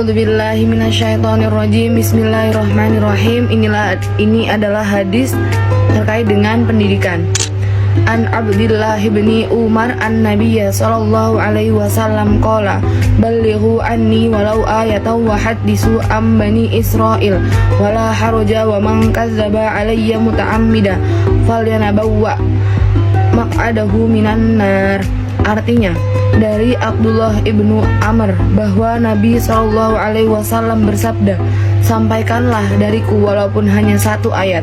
A'udzubillahi minasyaitonirrajim. Bismillahirrahmanirrahim. Ini adalah hadis terkait dengan pendidikan. An Abdillah bin Umar an Nabiyya sallallahu alaihi wasallam qala ballighu anni walau ayatan wa haddisu am bani Israil wala haraja wa man kazzaba alayya muta'ammida falyanabawwa maq'adahu minan nar. Artinya, dari Abdullah ibnu Amr bahwa Nabi SAW bersabda, sampaikanlah dariku walaupun hanya satu ayat.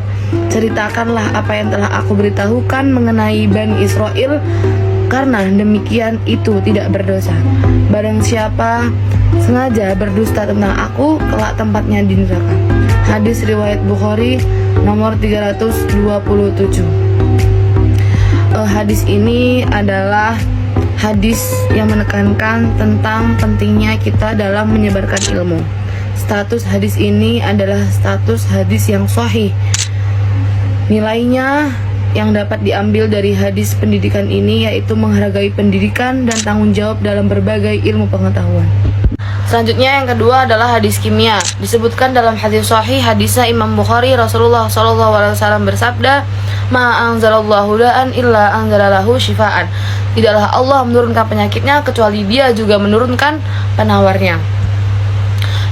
Ceritakanlah apa yang telah aku beritahukan mengenai Bani Israel, karena demikian itu tidak berdosa. Barang siapa sengaja berdusta tentang aku, kelak tempatnya di neraka. Hadis riwayat Bukhari nomor 327. Hadis ini adalah hadis yang menekankan tentang pentingnya kita dalam menyebarkan ilmu. Status hadis ini adalah status hadis yang sahih. Nilainya yang dapat diambil dari hadis pendidikan ini yaitu menghargai pendidikan dan tanggung jawab dalam berbagai ilmu pengetahuan. Selanjutnya yang kedua adalah hadis kimia. Disebutkan dalam hadis sahih hadisnya Imam Bukhari, Rasulullah SAW bersabda, ma anzalallahu da'an illa anzalalahu shifaan. Tidaklah Allah menurunkan penyakitnya kecuali Dia juga menurunkan penawarnya.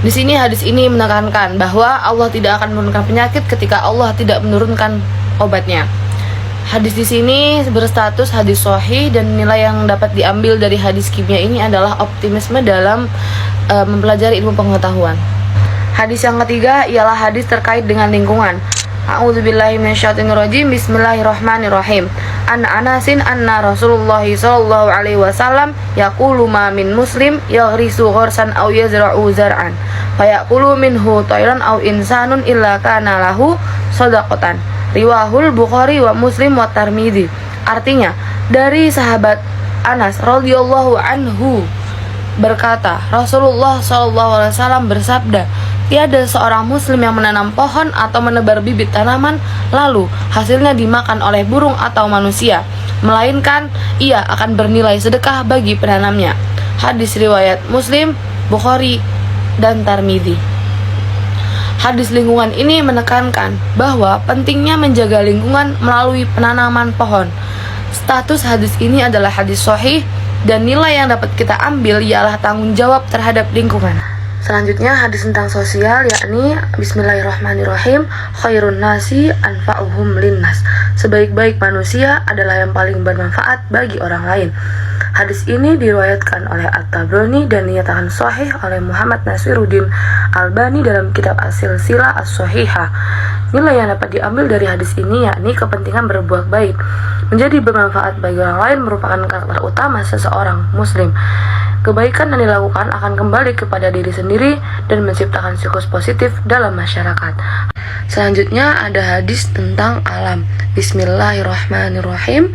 Di sini hadis ini menekankan bahwa Allah tidak akan menurunkan penyakit ketika Allah tidak menurunkan obatnya. Hadis di sini berstatus hadis sahih dan nilai yang dapat diambil dari hadis kimia ini adalah optimisme dalam mempelajari ilmu pengetahuan. Hadis yang ketiga ialah hadis terkait dengan lingkungan. A'udzubillahi minasyaitonirrajim. Bismillahirrahmanirrahim. An Anasin anna Rasulullah sallallahu alaihi wasallam yaqulu ma min muslim yaghrisu gharsan aw yazra'u zar'an fayaqulu minhu tayran aw insanun illa kana lahu shadaqatan. Riwahul Bukhari wa Muslim wa Tirmidzi. Artinya, dari sahabat Anas radhiyallahu anhu berkata, Rasulullah SAW bersabda, tiada seorang muslim yang menanam pohon atau menebar bibit tanaman lalu hasilnya dimakan oleh burung atau manusia, melainkan ia akan bernilai sedekah bagi penanamnya. Hadis riwayat Muslim, Bukhari, dan Tirmidzi. Hadis lingkungan ini menekankan bahwa pentingnya menjaga lingkungan melalui penanaman pohon. Status hadis ini adalah hadis sahih dan nilai yang dapat kita ambil ialah tanggung jawab terhadap lingkungan. Selanjutnya hadis tentang sosial, yakni Bismillahirrahmanirrahim, khairun nasi anfa'uhum linnas. Sebaik-baik manusia adalah yang paling bermanfaat bagi orang lain. Hadis ini diriwayatkan oleh At-Tabrani dan dinyatakan sahih oleh Muhammad Nasiruddin Albani dalam kitab As-Silsilah As-Shahihah. Nilai yang dapat diambil dari hadis ini yakni kepentingan berbuat baik menjadi bermanfaat bagi orang lain merupakan karakter utama seseorang muslim. Kebaikan yang dilakukan akan kembali kepada diri sendiri dan menciptakan siklus positif dalam masyarakat. Selanjutnya ada hadis tentang alam. Bismillahirrahmanirrahim.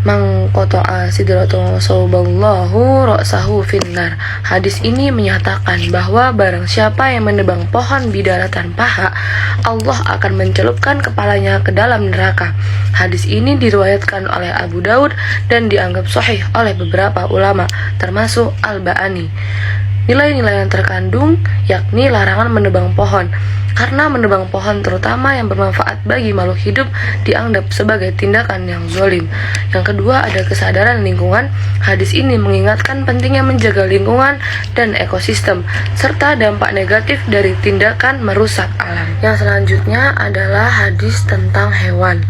Man qata'a sidratu sauballahu ra'sahu finnar. Hadis ini menyatakan bahwa barang siapa yang menebang pohon bidara tanpa hak, Allah akan mencelupkan kepalanya ke dalam neraka. Hadis ini diriwayatkan oleh Abu Daud dan dianggap sahih oleh beberapa ulama, termasuk Al-Ba'ani. Nilai-nilai yang terkandung yakni larangan menebang pohon, karena menebang pohon terutama yang bermanfaat bagi makhluk hidup dianggap sebagai tindakan yang zalim. Yang kedua ada kesadaran lingkungan. Hadis ini mengingatkan pentingnya menjaga lingkungan dan ekosistem serta dampak negatif dari tindakan merusak alam. Yang selanjutnya adalah hadis tentang hewan.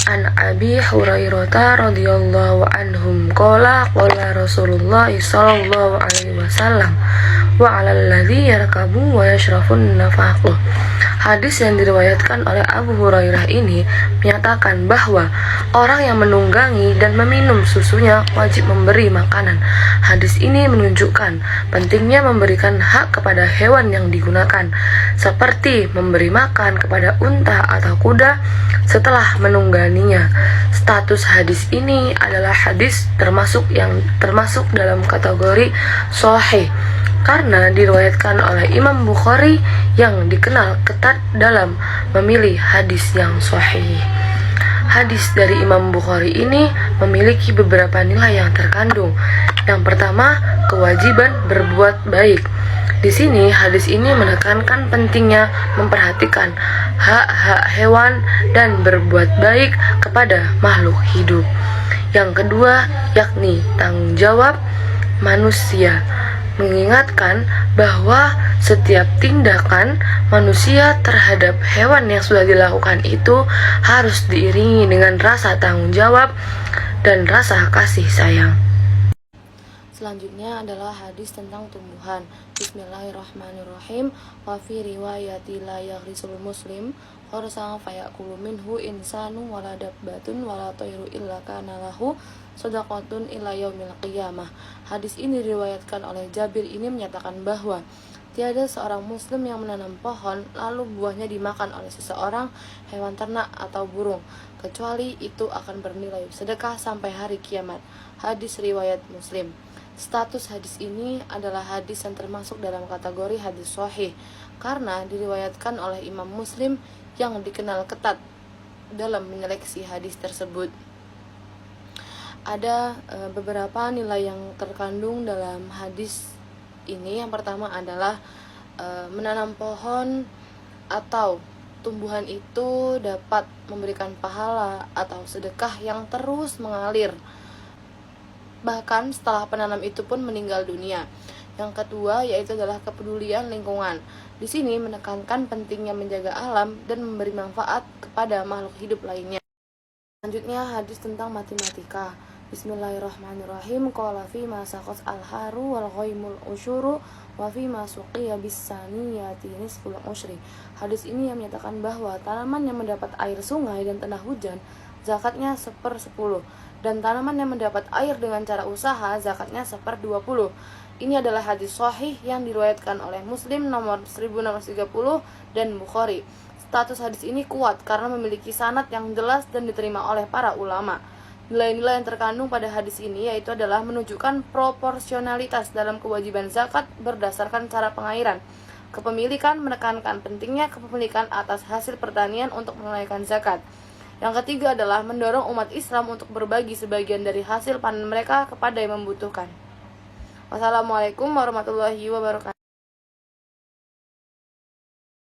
An Abi Hurairah radhiyallahu anhum qala Rasulullah sallallahu alaihi wasallam wa 'alal ladzi yarkabu wa yashrafun nafaqah. Hadis yang diriwayatkan oleh Abu Hurairah ini menyatakan bahwa orang yang menunggangi dan meminum susunya wajib memberi makanan. Hadis ini menunjukkan pentingnya memberikan hak kepada hewan yang digunakan, seperti memberi makan kepada unta atau kuda setelah menungganginya. Status hadis ini adalah hadis termasuk dalam kategori sahih karena diriwayatkan oleh Imam Bukhari yang dikenal ketat dalam memilih hadis yang sahih. Hadis dari Imam Bukhari ini memiliki beberapa nilai yang terkandung. Yang pertama, kewajiban berbuat baik. Di sini hadis ini menekankan pentingnya memperhatikan hak-hak hewan dan berbuat baik kepada makhluk hidup. Yang kedua, yakni tanggung jawab manusia, mengingatkan bahwa setiap tindakan manusia terhadap hewan yang sudah dilakukan itu harus diiringi dengan rasa tanggung jawab dan rasa kasih sayang. Selanjutnya adalah hadis tentang tumbuhan. Bismillahirrahmanirrahim. Wa fi riwayati la yaghrisul muslim kharsan fayakulu minhu insanu wala dabbatun wala tayru illa kana lahu shadaqatun ila yaumil qiyamah. Hadis ini diriwayatkan oleh Jabir. Ini menyatakan bahwa tiada seorang muslim yang menanam pohon lalu buahnya dimakan oleh seseorang, hewan ternak atau burung, kecuali itu akan bernilai sedekah sampai hari kiamat. Hadis riwayat Muslim. Status hadis ini adalah hadis yang termasuk dalam kategori hadis sahih karena diriwayatkan oleh Imam Muslim yang dikenal ketat dalam menyeleksi hadis tersebut. Ada beberapa nilai yang terkandung dalam hadis ini. Yang pertama adalah menanam pohon atau tumbuhan itu dapat memberikan pahala atau sedekah yang terus mengalir bahkan setelah penanam itu pun meninggal dunia. Yang kedua yaitu adalah kepedulian lingkungan. Di sini menekankan pentingnya menjaga alam dan memberi manfaat kepada makhluk hidup lainnya. Selanjutnya hadis tentang matematika. Bismillahirrahmanirrahim. Qala fi ma saqat al-haru wal ghaimul usyuru wa fi ma suqiya bis-saniyati nisful usyri. Hadis ini yang menyatakan bahwa tanaman yang mendapat air sungai dan tanah hujan zakatnya 1/10, dan tanaman yang mendapat air dengan cara usaha zakatnya 1/20. Ini adalah hadis sahih yang diriwayatkan oleh Muslim nomor 1630 dan Bukhari. Status hadis ini kuat karena memiliki sanad yang jelas dan diterima oleh para ulama. Nilai-nilai yang terkandung pada hadis ini yaitu adalah menunjukkan proporsionalitas dalam kewajiban zakat berdasarkan cara pengairan. Kepemilikan menekankan pentingnya kepemilikan atas hasil pertanian untuk menunaikan zakat. Yang ketiga adalah mendorong umat Islam untuk berbagi sebagian dari hasil panen mereka kepada yang membutuhkan. Wassalamualaikum warahmatullahi wabarakatuh.